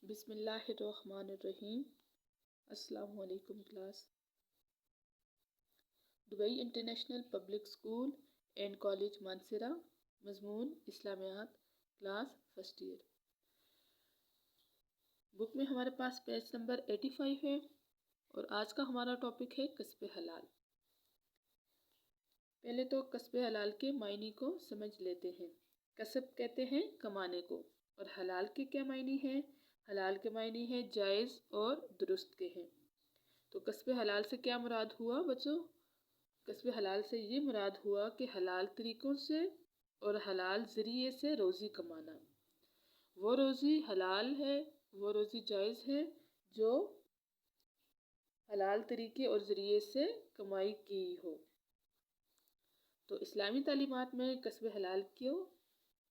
بسم اللہ الرحمن الرحیم۔ السلام علیکم class. Dubai international public school and college Mansehra, مضمون اسلامیات، کلاس فرسٹ ایئر۔ بک میں ہمارے پاس پیج نمبر 85 ہے اور آج کا ہمارا ٹاپک ہے کسب حلال۔ پہلے تو کسب حلال کے معنی کو سمجھ لیتے ہیں۔ کسب کہتے ہیں کمانے کو، اور حلال کے کیا معنی ہیں؟ حلال کے معنی ہے جائز اور درست کے ہیں۔ تو کسب حلال سے کیا مراد ہوا بچوں؟ کسب حلال سے یہ مراد ہوا کہ حلال طریقوں سے اور حلال ذریعے سے روزی کمانا۔ وہ روزی حلال ہے، وہ روزی جائز ہے جو حلال طریقے اور ذریعے سے کمائی کی ہو۔ تو اسلامی تعلیمات میں کسب حلال کو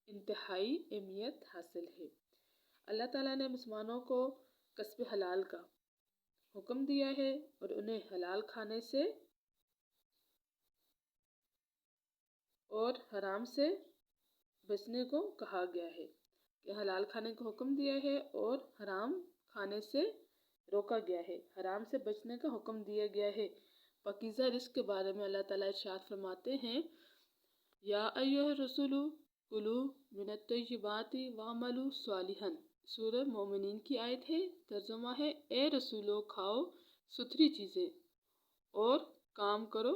انتہائی اہمیت حاصل ہے۔ اللہ تعالیٰ نے مسلمانوں کو کسب حلال کا حکم دیا ہے اور انہیں حلال کھانے سے اور حرام سے بچنے کو کہا گیا ہے، کہ حلال کھانے کا حکم دیا ہے اور حرام کھانے سے روکا گیا ہے، حرام سے بچنے کا حکم دیا گیا ہے۔ پاکیزہ رزق کے بارے میں اللہ تعالیٰ ارشاد فرماتے ہیں، یا ایھا الرسول کلوا من الطیبات واعملوا صالحا۔ سورہ مومنین کی آیت ہے، ترجمہ ہے اے رسولو کھاؤ ستھری چیزیں اور کام کرو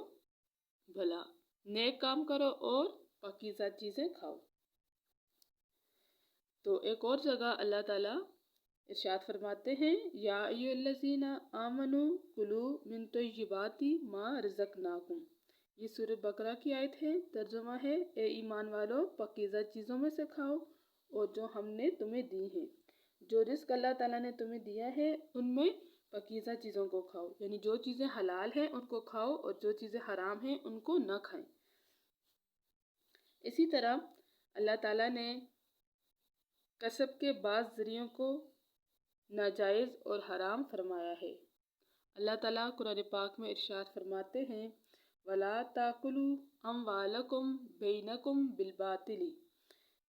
بھلا، نیک کام کرو اور پاکیزہ چیزیں کھاؤ۔ تو ایک اور جگہ اللہ تعالیٰ ارشاد فرماتے ہیں، یا ایھا الذین آمنوا کلوا من طیبات ما رزقناکم۔ یہ سورہ بقرہ کی آیت ہے، ترجمہ ہے اے ایمان والو پاکیزہ چیزوں میں سے کھاؤ اور جو ہم نے تمہیں دی ہیں۔ جو رزق اللہ تعالیٰ نے تمہیں دیا ہے ان میں پاکیزہ چیزوں کو کھاؤ، یعنی جو چیزیں حلال ہیں ان کو کھاؤ اور جو چیزیں حرام ہیں ان کو نہ کھائیں۔ اسی طرح اللہ تعالیٰ نے کسب کے بعض ذریعوں کو ناجائز اور حرام فرمایا ہے۔ اللہ تعالیٰ قرآن پاک میں ارشاد فرماتے ہیں، وَلَا تَأْكُلُوا أَمْوَالَكُمْ بَيْنَكُمْ بِالْبَاطِلِ۔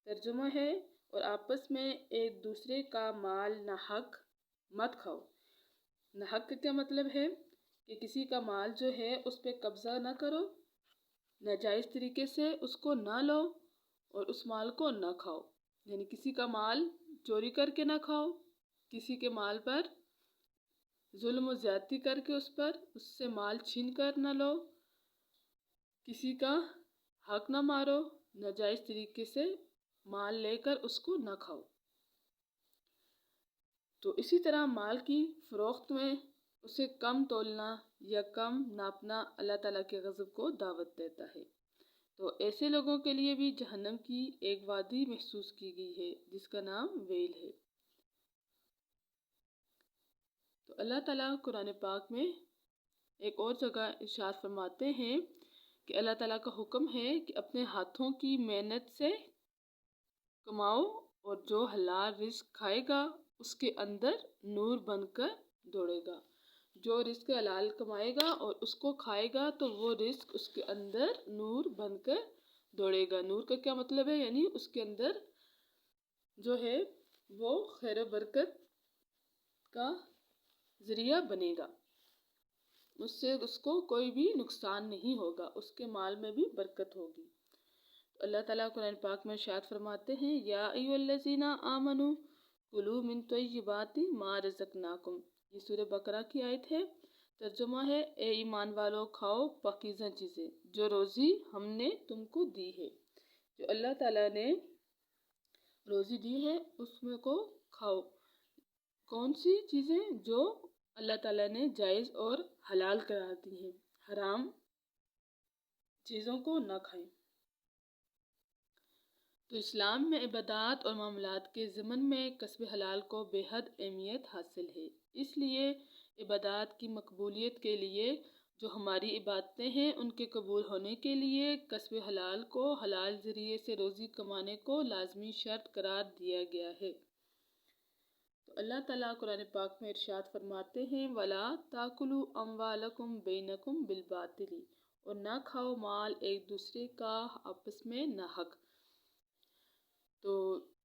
ترجمہ ہے اور آپس میں ایک دوسرے کا مال ناحق مت کھاؤ۔ ناحق کا کیا مطلب ہے؟ کہ کسی کا مال جو ہے اس پہ قبضہ نہ کرو، ناجائز طریقے سے اس کو نہ لو اور اس مال کو نہ کھاؤ۔ یعنی کسی کا مال چوری کر کے نہ کھاؤ، کسی کے مال پر ظلم و زیادتی کر کے اس سے مال چھین کر نہ لو، کسی کا حق نہ مارو، ناجائز طریقے سے مال لے کر اس کو نہ کھاؤ۔ تو اسی طرح مال کی فروخت میں اسے کم تولنا یا کم ناپنا اللہ تعالیٰ کے غضب کو دعوت دیتا ہے۔ تو ایسے لوگوں کے لیے بھی جہنم کی ایک وادی محسوس کی گئی ہے جس کا نام ویل ہے۔ تو اللہ تعالیٰ قرآن پاک میں ایک اور جگہ ارشاد فرماتے ہیں کہ اللہ تعالیٰ کا حکم ہے کہ اپنے ہاتھوں کی محنت سے کماؤ اور جو حلال رزق کھائے گا اس کے اندر نور بن کر دوڑے گا۔ جو رزق حلال کمائے گا اور اس کو کھائے گا تو وہ رزق اس کے اندر نور بن کر دوڑے گا۔ نور کا کیا مطلب ہے؟ یعنی اس کے اندر جو ہے وہ خیر و برکت کا ذریعہ بنے گا، اس سے اس کو کوئی بھی نقصان نہیں ہوگا، اس کے مال میں بھی برکت ہوگی۔ اللہ تعالیٰ قرآن پاک میں ارشاد فرماتے ہیں، یا ایھا الذین آمنوا کلوا من طیبات ما رزقناکم۔ یہ سورہ بقرہ کی آیت ہے، ترجمہ ہے اے ایمان والو کھاؤ پاکیزہ چیزیں جو روزی ہم نے تم کو دی ہے۔ جو اللہ تعالیٰ نے روزی دی ہے اس میں کو کھاؤ۔ کون سی چیزیں؟ جو اللہ تعالیٰ نے جائز اور حلال قرار دی ہیں، حرام چیزوں کو نہ کھائیں۔ تو اسلام میں عبادات اور معاملات کے ضمن میں کسب حلال کو بے حد اہمیت حاصل ہے۔ اس لیے عبادات کی مقبولیت کے لیے جو ہماری عبادتیں ہیں ان کے قبول ہونے کے لیے کسب حلال کو، حلال ذریعے سے روزی کمانے کو لازمی شرط قرار دیا گیا ہے۔ تو اللہ تعالیٰ قرآن پاک میں ارشاد فرماتے ہیں، وَلَا تَأْكُلُوا أَمْوَالَكُمْ بَيْنَكُمْ بِالْبَاطِلِ۔ اور نہ کھاؤ مال ایک دوسرے کا آپس میں ناحق۔ تو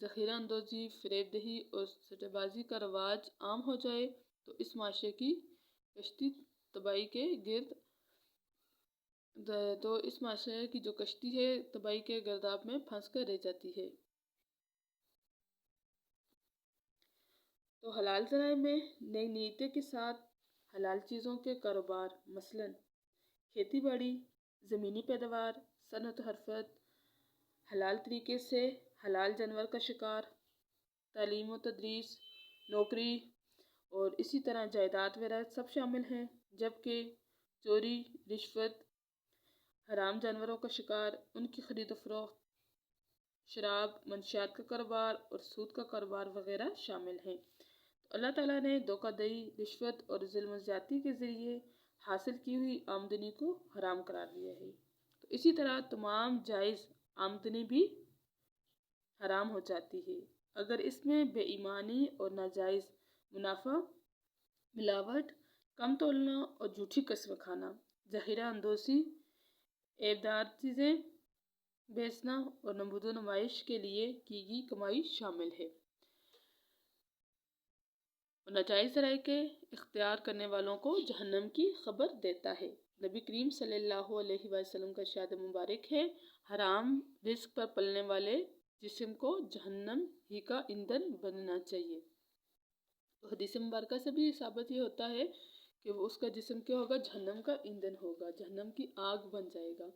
ذخیرہ اندوزی، فریب دہی اور سٹے بازی کا رواج عام ہو جائے تو اس معاشرے کی کشتی تباہی کے گرد تو اس معاشرے کی جو کشتی ہے تباہی کے گرداب میں پھنس کر رہ جاتی ہے۔ تو حلال ذرائع میں نئی نیتیں کے ساتھ حلال چیزوں کے کاروبار، مثلاً کھیتی باڑی، زمینی پیداوار، صنعت و حرفت، حلال طریقے سے حلال جانور کا شکار، تعلیم و تدریس، نوکری اور اسی طرح جائیداد وغیرہ سب شامل ہیں، جبکہ چوری، رشوت، حرام جانوروں کا شکار، ان کی خرید و فروخت، شراب، منشیات کا کاروبار اور سود کا کاروبار وغیرہ شامل ہیں۔ تو اللہ تعالیٰ نے دھوکہ دہی، رشوت اور ظلم و زیادتی کے ذریعے حاصل کی ہوئی آمدنی کو حرام قرار دیا ہے۔ تو اسی طرح تمام جائز آمدنی بھی حرام ہو جاتی ہے اگر اس میں بے ایمانی اور ناجائز منافع، ملاوٹ، کم تولنا اور جھوٹی قسم کھانا، ذخیرہ اندوزی، عیبدار چیزیں بیچنا اور نمود و نمائش کے لیے کی گئی کمائی شامل ہے۔ اور ناجائز ذرائع کے اختیار کرنے والوں کو جہنم کی خبر دیتا ہے۔ نبی کریم صلی اللہ علیہ وسلم کا ارشاد مبارک ہے، حرام رزق پر پلنے والے جسم کو جہنم ہی کا ایندھن بننا چاہیے۔ تو حدیث مبارکہ سے بھی ثابت یہ ہوتا ہے کہ وہ اس کا جسم کیا ہوگا، جہنم کا ایندھن ہوگا، جہنم کی آگ بن جائے گا۔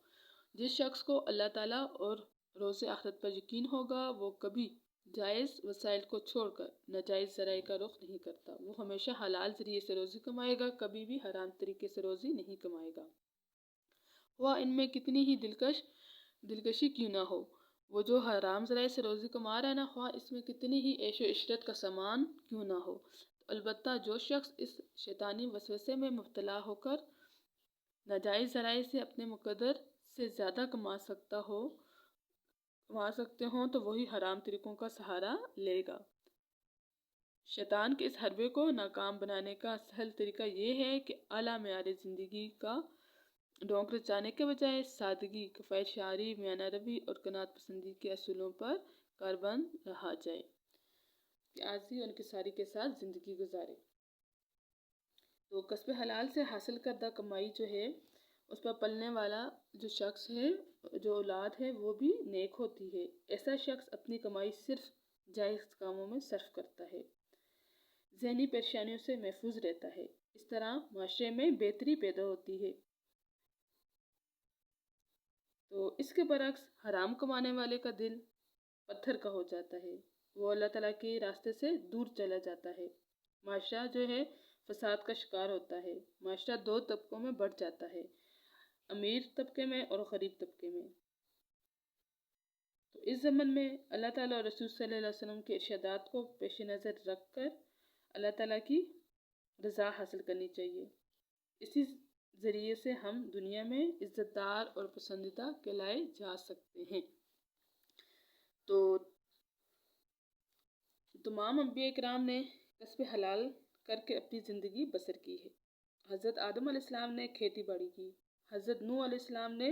جس شخص کو اللہ تعالیٰ اور روز آخرت پر یقین ہوگا وہ کبھی جائز وسائل کو چھوڑ کر ناجائز ذرائع کا رخ نہیں کرتا، وہ ہمیشہ حلال ذریعے سے روزی کمائے گا، کبھی بھی حرام طریقے سے روزی نہیں کمائے گا، وہ ان میں کتنی ہی دلکشی کیوں نہ ہو۔ وہ جو حرام ذرائع سے روزی کما رہا ہے نا، خواہ اس میں کتنی ہی عیش و عشرت کا سامان کیوں نہ ہو، البتہ جو شخص اس شیطانی وسوسے میں مبتلا ہو کر ناجائز ذرائع سے اپنے مقدر سے زیادہ کما سکتے ہوں تو وہی حرام طریقوں کا سہارا لے گا۔ شیطان کے اس حربے کو ناکام بنانے کا سہل طریقہ یہ ہے کہ اعلیٰ معیار زندگی کا ڈھونگ رچانے کے بجائے سادگی، کفایت شعاری، میانہ روی اور قناعت پسندی کے اصولوں پر کاربند رہا جائے کہ عاجزی اور انکساری کے ساتھ زندگی گزارے۔ تو کسب حلال سے حاصل کردہ کمائی جو ہے اس پر پلنے والا جو شخص ہے، جو اولاد ہے، وہ بھی نیک ہوتی ہے۔ ایسا شخص اپنی کمائی صرف جائز کاموں میں صرف کرتا ہے، ذہنی پریشانیوں سے محفوظ رہتا ہے، اس طرح معاشرے میں بہتری پیدا ہوتی ہے۔ تو اس کے برعکس حرام کمانے والے کا دل پتھر کا ہو جاتا ہے، وہ اللہ تعالیٰ کے راستے سے دور چلا جاتا ہے، معاشرہ جو ہے فساد کا شکار ہوتا ہے، معاشرہ دو طبقوں میں بڑھ جاتا ہے، امیر طبقے میں اور غریب طبقے میں۔ تو اس زمن میں اللہ تعالیٰ اور رسول صلی اللہ علیہ وسلم کے ارشادات کو پیش نظر رکھ کر اللہ تعالیٰ کی رضا حاصل کرنی چاہیے، اسی ذریعے سے ہم دنیا میں عزت دار اور پسندیدہ کہلائے جا سکتے ہیں۔ تو تمام انبیاء کرام نے کسب حلال کر کے اپنی زندگی بسر کی ہے۔ حضرت آدم علیہ السلام نے کھیتی باڑی کی، حضرت نوح علیہ السلام نے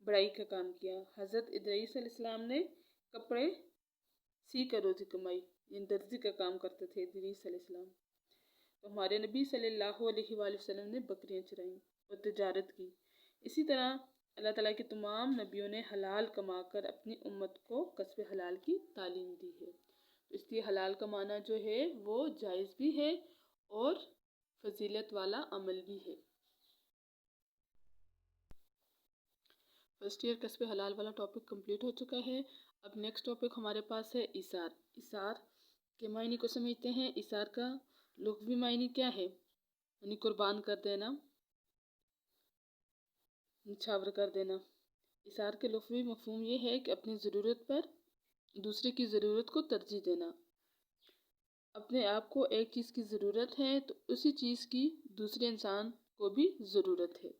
بڑائی کا کام کیا، حضرت ادریس علیہ السلام نے کپڑے سی کر روزی کمائی، یعنی درزی کا کام کرتے تھے ادریس علیہ السلام۔ تو ہمارے نبی صلی اللہ علیہ وآلہ وسلم نے بکریاں چرائیں اور تجارت کی۔ اسی طرح اللہ تعالیٰ کے تمام نبیوں نے حلال کما کر اپنی امت کو کسب حلال کی تعلیم دی ہے۔ اس لیے حلال کمانا جو ہے وہ جائز بھی ہے اور فضیلت والا عمل بھی ہے۔ فرسٹ ایئر کسب حلال والا ٹاپک کمپلیٹ ہو چکا ہے۔ اب نیکسٹ ٹاپک ہمارے پاس ہے ایثار۔ ایثار کے معنی کو سمجھتے ہیں۔ ایثار کا لغوی معنی کیا ہے؟ یعنی قربان کر دینا، نچھاور کر دینا۔ ایثار کے لغوی مفہوم یہ ہے کہ اپنی ضرورت پر دوسرے کی ضرورت کو ترجیح دینا۔ اپنے آپ کو ایک چیز کی ضرورت ہے تو اسی چیز کی دوسرے انسان کو بھی ضرورت ہے،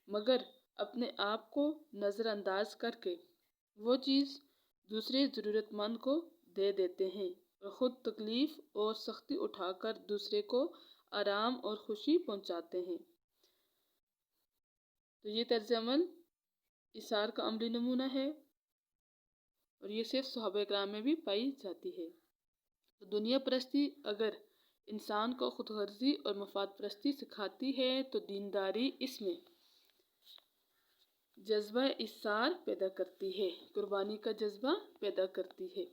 مگر اپنے آپ کو نظر انداز کر کے وہ چیز دوسرے ضرورت مند کو دے دیتے ہیں اور خود تکلیف اور سختی اٹھا کر دوسرے کو آرام اور خوشی پہنچاتے ہیں۔ تو یہ طرز عمل ایثار کا عملی نمونہ ہے اور یہ صرف صحابہ کرام میں بھی پائی جاتی ہے۔ تو دنیا پرستی اگر انسان کو خود غرضی اور مفاد پرستی سکھاتی ہے تو دینداری اس میں جذبہ ایثار پیدا کرتی ہے، قربانی کا جذبہ پیدا کرتی ہے۔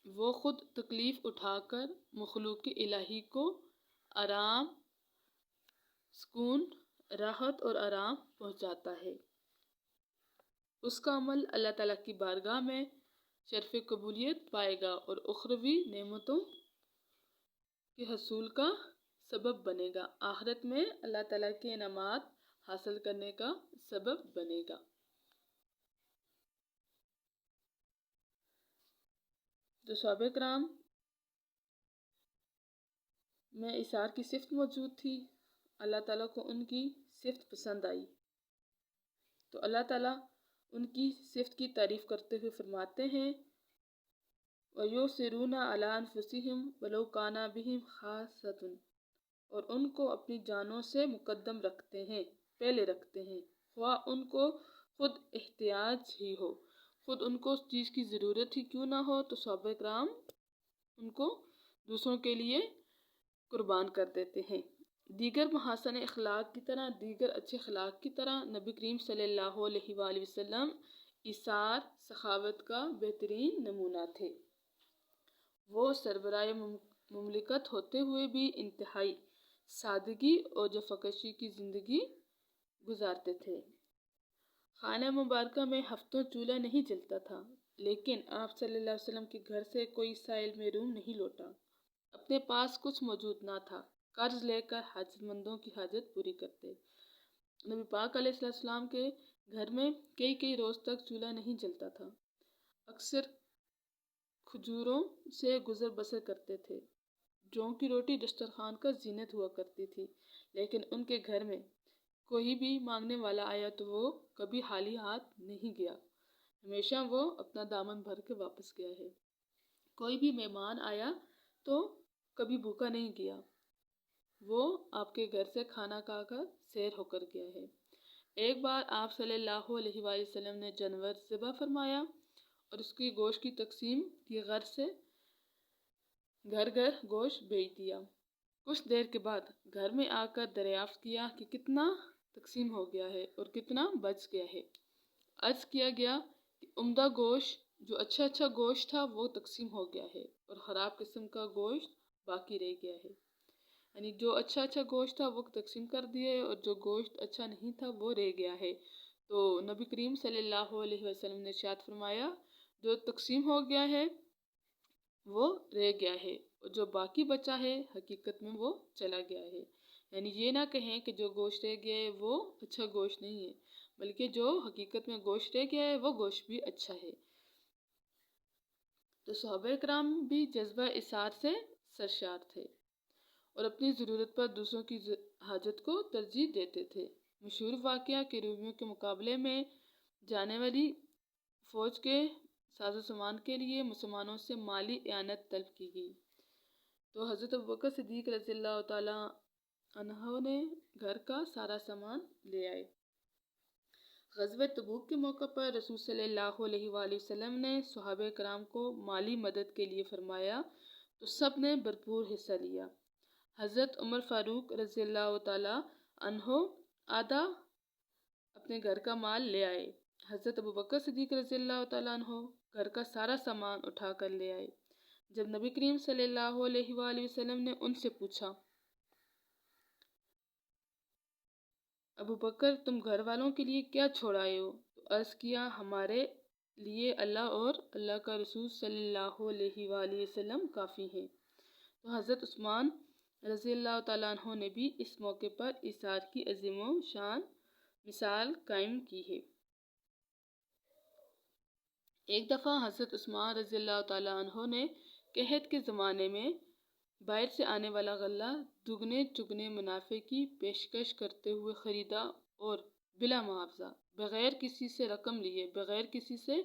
وہ خود تکلیف اٹھا کر مخلوق الہی کو آرام، سکون، راحت اور آرام پہنچاتا ہے۔ اس کا عمل اللہ تعالیٰ کی بارگاہ میں شرف قبولیت پائے گا اور اخروی نعمتوں کے حصول کا سبب بنے گا، آخرت میں اللہ تعالیٰ کے انعامات حاصل کرنے کا سبب بنے گا۔ جو صحابہ کرام میں ایثار کی صفت موجود تھی، اللہ تعالیٰ کو ان کی صفت پسند آئی، تو اللہ تعالیٰ ان کی صفت کی تعریف کرتے ہوئے فرماتے ہیں وَيُؤْثِرُونَ عَلَىٰ أَنفُسِهِمْ وَلَوْ كَانَ بِهِمْ خَاصَّةٌ، اور ان کو اپنی جانوں سے مقدم رکھتے ہیں، پہلے رکھتے ہیں، خواہ ان کو خود احتیاج ہی ہو، خود ان کو اس چیز کی ضرورت ہی کیوں نہ ہو، تو صحابہ کرام ان کو دوسروں کے لیے قربان کر دیتے ہیں۔ دیگر محاسن اخلاق کی طرح، دیگر اچھے اخلاق کی طرح نبی کریم صلی اللہ علیہ وآلہ وسلم ایثار، سخاوت کا بہترین نمونہ تھے۔ وہ سربراہ مملکت ہوتے ہوئے بھی انتہائی سادگی اور جفاکشی کی زندگی گزارتے تھے۔ خانہ مبارکہ میں ہفتوں چولہا نہیں جلتا تھا، لیکن آپ صلی اللہ علیہ وسلم کے گھر سے کوئی سائل محروم نہیں لوٹا۔ اپنے پاس کچھ موجود نہ تھا، قرض لے کر حاجت مندوں کی حاجت پوری کرتے۔ نبی پاک علیہ السلام کے گھر میں کئی روز تک چولہا نہیں جلتا تھا، اکثر کھجوروں سے گزر بسر کرتے تھے۔ جوں کی روٹی دسترخوان کا زینت ہوا کرتی تھی، لیکن ان کے گھر میں کوئی بھی مانگنے والا آیا تو وہ کبھی خالی ہاتھ نہیں گیا، ہمیشہ وہ اپنا دامن بھر کے واپس گیا ہے۔ کوئی بھی مہمان آیا تو کبھی بھوکا نہیں گیا، وہ آپ کے گھر سے کھانا کھا کر سیر ہو کر گیا ہے۔ ایک بار آپ صلی اللہ علیہ وآلہ وسلم نے جانور ذبح فرمایا اور اس کی گوشت کی تقسیم کی غرض سے گھر گوشت بھیج دیا۔ کچھ دیر کے بعد گھر میں آ کر دریافت کیا کہ کتنا تقسیم ہو گیا ہے اور کتنا بچ گیا ہے۔ عرض کیا گیا کہ عمدہ گوشت، جو اچھا گوشت تھا وہ تقسیم ہو گیا ہے اور خراب قسم کا گوشت باقی رہ گیا ہے، یعنی جو اچھا گوشت تھا وہ تقسیم کر دیے اور جو گوشت اچھا نہیں تھا وہ رہ گیا ہے۔ تو نبی کریم صلی اللہ علیہ وسلم نے ارشاد فرمایا جو تقسیم ہو گیا ہے وہ رہ گیا ہے اور جو باقی بچا ہے حقیقت میں وہ چلا گیا ہے، یعنی یہ نہ کہیں کہ جو گوشت رہ گیا ہے وہ اچھا گوشت نہیں ہے، بلکہ جو حقیقت میں گوشت رہ گیا ہے وہ گوشت بھی اچھا ہے۔ تو صحابہ کرام بھی جذبہ ایثار سے سرشار تھے اور اپنی ضرورت پر دوسروں کی حاجت کو ترجیح دیتے تھے۔ مشہور واقعہ کہ رومیوں کے مقابلے میں جانے والی فوج کے ساز و سامان کے لیے مسلمانوں سے مالی اعانت طلب کی گئی، تو حضرت ابوبکر صدیق رضی اللہ تعالیٰ عنہ نے گھر کا سارا سامان لے آئے۔ غزوہ تبوک کے موقع پر رسول صلی اللہ علیہ وآلہ وسلم نے صحابہ کرام کو مالی مدد کے لیے فرمایا تو سب نے بھرپور حصہ لیا۔ حضرت عمر فاروق رضی اللہ تعالیٰ عنہ آدھا اپنے گھر کا مال لے آئے۔ حضرت ابوبکر صدیق رضی اللہ تعالیٰ عنہ گھر کا سارا سامان اٹھا کر لے آئے۔ جب نبی کریم صلی اللہ علیہ وآلہ وسلم نے ان سے پوچھا ابوبکر تم گھر والوں کے لیے کیا چھوڑ آئے ہو، تو عرض کیا ہمارے لیے اللہ اور اللہ کا رسول صلی اللہ علیہ وآلہ وسلم کافی ہیں۔ تو حضرت عثمان رضی اللہ تعالیٰ عنہ نے بھی اس موقع پر ایثار کی عظیم و شان مثال قائم کی ہے۔ ایک دفعہ حضرت عثمان رضی اللہ تعالیٰ عنہ نے قحط کے زمانے میں باہر سے آنے والا غلہ دگنے چگنے منافع کی پیشکش کرتے ہوئے خریدا اور بلا معاوضہ، بغیر کسی سے رقم لیے، بغیر کسی سے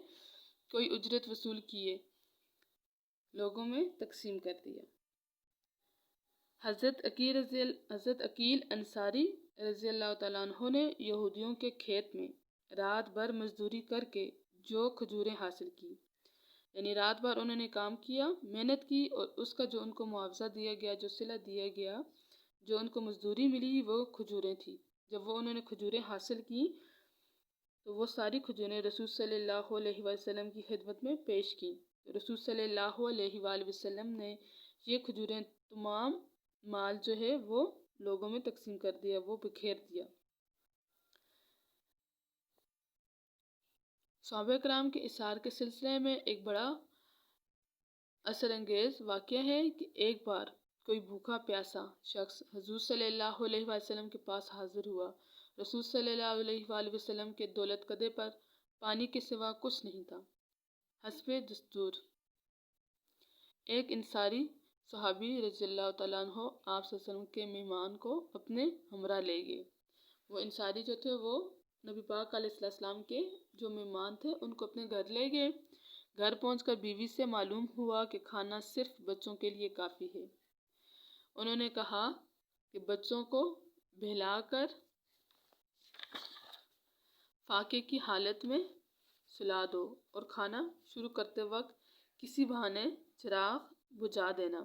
کوئی اجرت وصول کیے لوگوں میں تقسیم کر دیا۔ حضرت عقیل انصاری رضی اللہ تعالیٰ عنہ نے یہودیوں کے کھیت میں رات بھر مزدوری کر کے جو کھجوریں حاصل کی، یعنی رات بھر انہوں نے کام کیا، محنت کی، اور اس کا جو ان کو معاوضہ دیا گیا، جو صلہ دیا گیا، جو ان کو مزدوری ملی، وہ کھجوریں تھی۔ جب وہ انہوں نے کھجوریں حاصل کی تو وہ ساری کھجوریں رسول صلی اللہ علیہ وسلم کی خدمت میں پیش کی۔ رسول صلی اللہ علیہ وآلہ وسلم نے یہ کھجوریں تمام مال جو ہے وہ لوگوں میں تقسیم کر دیا، وہ بکھیر دیا۔ صحابہ کرام کے اثار کے سلسلے میں ایک بڑا اثر انگیز واقعہ ہے کہ ایک بار کوئی بھوکا پیاسا شخص حضور صلی اللہ علیہ وسلم کے پاس حاضر ہوا۔ رسول صلی اللہ علیہ وآلہ وسلم کے دولت قدے پر پانی کے سوا کچھ نہیں تھا۔ حسب دستور ایک انصاری صحابی رضی اللہ تعالیٰ عنہ آپ صلی اللہ علیہ وسلم کے مہمان کو اپنے ہمراہ لے گئے۔ وہ انصاری جو تھے وہ نبی پاک علیہ السلام کے جو مہمان تھے ان کو اپنے گھر لے گئے۔ گھر پہنچ کر بیوی سے معلوم ہوا کہ کھانا صرف بچوں کے لیے کافی ہے۔ انہوں نے کہا کہ بچوں کو بہلا کر فاقے کی حالت میں سلا دو اور کھانا شروع کرتے وقت کسی بہانے چراغ بجھا دینا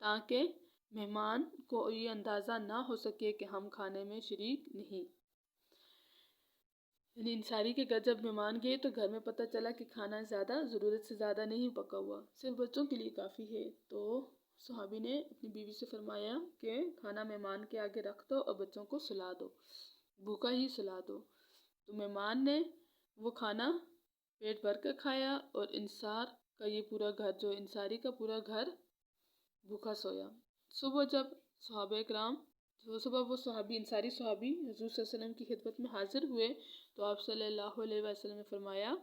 تاکہ مہمان کو یہ اندازہ نہ ہو سکے کہ ہم کھانے میں شریک نہیں۔ یعنی انصاری کے گھر جب مہمان گئے تو گھر میں پتہ چلا کہ کھانا ضرورت سے زیادہ نہیں پکا ہوا، صرف بچوں کے لیے کافی ہے۔ تو صحابی نے اپنی بیوی سے فرمایا کہ کھانا مہمان کے آگے رکھ دو اور بچوں کو سلا دو، بھوکا ہی سلا دو۔ تو مہمان نے وہ کھانا پیٹ بھر کر کھایا اور انصار کا یہ پورا گھر، جو انصاری کا پورا گھر بھوکا سویا۔ صبح جب صحابہ کرام وہ صحابی انصاری صحابی حضور صلی اللہ علیہ وسلم کی خدمت میں حاضر ہوئے تو آپ صلی اللہ علیہ وسلم نے فرمایا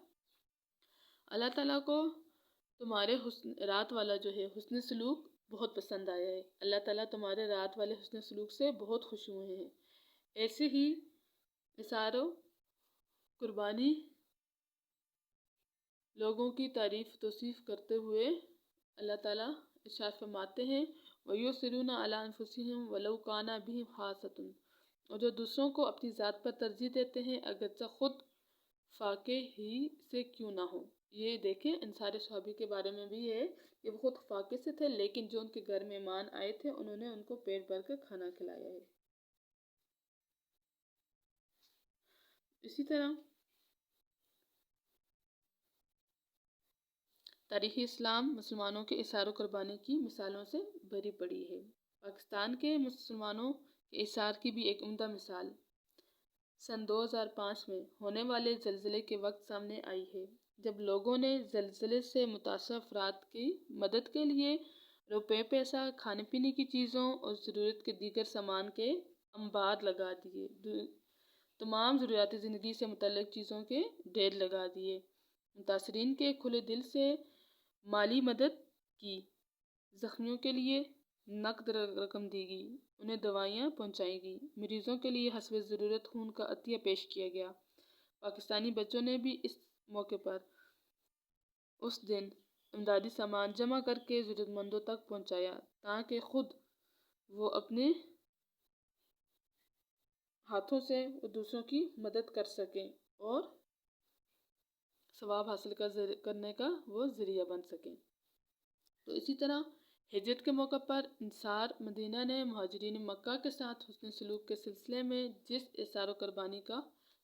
اللہ تعالیٰ کو تمہارے رات والا جو ہے حسن سلوک بہت پسند آیا ہے، اللہ تعالیٰ تمہارے رات والے حسن سلوک سے بہت خوش ہوئے ہیں۔ ایسے ہی اثار و قربانی لوگوں کی تعریف توصیف کرتے ہوئے اللہ تعالیٰ ارشاد فرماتے ہیں وَيُؤْثِرُونَ عَلَىٰ أَنفُسِهِمْ وَلَوْ كَانَ بِهِمْ خَاصَّةٌ، اور جو دوسروں کو اپنی ذات پر ترجیح دیتے ہیں اگرچہ خود فاقے ہی سے کیوں نہ ہو۔ یہ دیکھیں انصاری صحابی کے بارے میں بھی ہے کہ وہ خود فاقے سے تھے لیکن جو ان کے گھر مہمان آئے تھے انہوں نے ان کو پیٹ بھر کر کھانا کھلایا ہے۔ اسی طرح تاریخ اسلام مسلمانوں کے اثار و قربانی کی مثالوں سے بھری پڑی ہے۔ پاکستان کے مسلمانوں کے اثار کی بھی ایک عمدہ مثال سن 2005 میں ہونے والے زلزلے کے وقت سامنے آئی ہے، جب لوگوں نے زلزلے سے متاثرہ افراد کی مدد کے لیے روپے پیسہ، کھانے پینے کی چیزوں اور ضرورت کے دیگر سامان کے انبار لگا دیے، تمام ضروریات زندگی سے متعلق چیزوں کے ڈھیر لگا دیے، متاثرین کے کھلے دل سے مالی مدد کی، زخمیوں کے لیے نقد رقم دی گئی، انہیں دوائیاں پہنچائی گئی، مریضوں کے لیے حسب ضرورت خون کا عطیہ پیش کیا گیا۔ پاکستانی بچوں نے بھی اس موقع پر اس دن امدادی سامان جمع کر کے ضرورت مندوں تک پہنچایا تاکہ خود وہ اپنے ہاتھوں سے دوسروں کی مدد کر سکیں اور ثواب حاصل کرنے کا وہ ذریعہ بن سکیں۔ تو اسی طرح ہجرت کے موقع پر انصار مدینہ نے مہاجرین مکہ کے ساتھ حسن سلوک کے سلسلے میں جس اثار و قربانی کا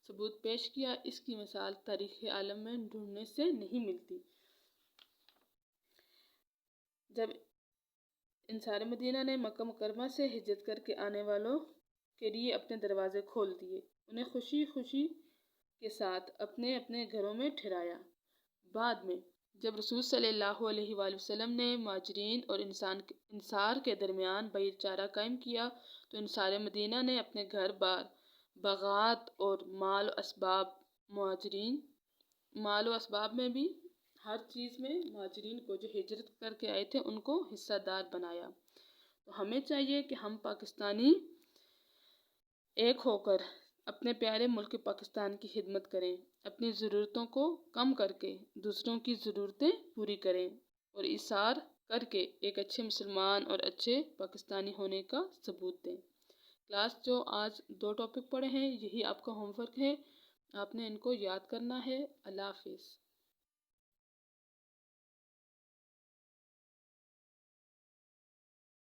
ثبوت پیش کیا، اس کی مثال تاریخ عالم میں ڈھونڈنے سے نہیں ملتی۔ جب انصار مدینہ نے مکہ مکرمہ سے ہجرت کر کے آنے والوں کے لیے اپنے دروازے کھول دیے، انہیں خوشی خوشی کے ساتھ اپنے اپنے گھروں میں ٹھہرایا۔ بعد میں جب رسول صلی اللہ علیہ وآلہ وسلم نے مہاجرین اور انصار کے درمیان بھائی چارہ قائم کیا تو انصار مدینہ نے اپنے گھر بار، باغات اور مال و اسباب میں بھی ہر چیز میں مہاجرین کو جو ہجرت کر کے آئے تھے ان کو حصہ دار بنایا۔ تو ہمیں چاہیے کہ ہم پاکستانی ایک ہو کر اپنے پیارے ملک پاکستان کی خدمت کریں، اپنی ضرورتوں کو کم کر کے دوسروں کی ضرورتیں پوری کریں اور ایثار کر کے ایک اچھے مسلمان اور اچھے پاکستانی ہونے کا ثبوت دیں۔ کلاس جو آج 2 ٹاپک پڑھے ہیں یہی آپ کا ہوم ورک ہے۔ آپ نے ان کو یاد کرنا ہے۔ اللہ حافظ۔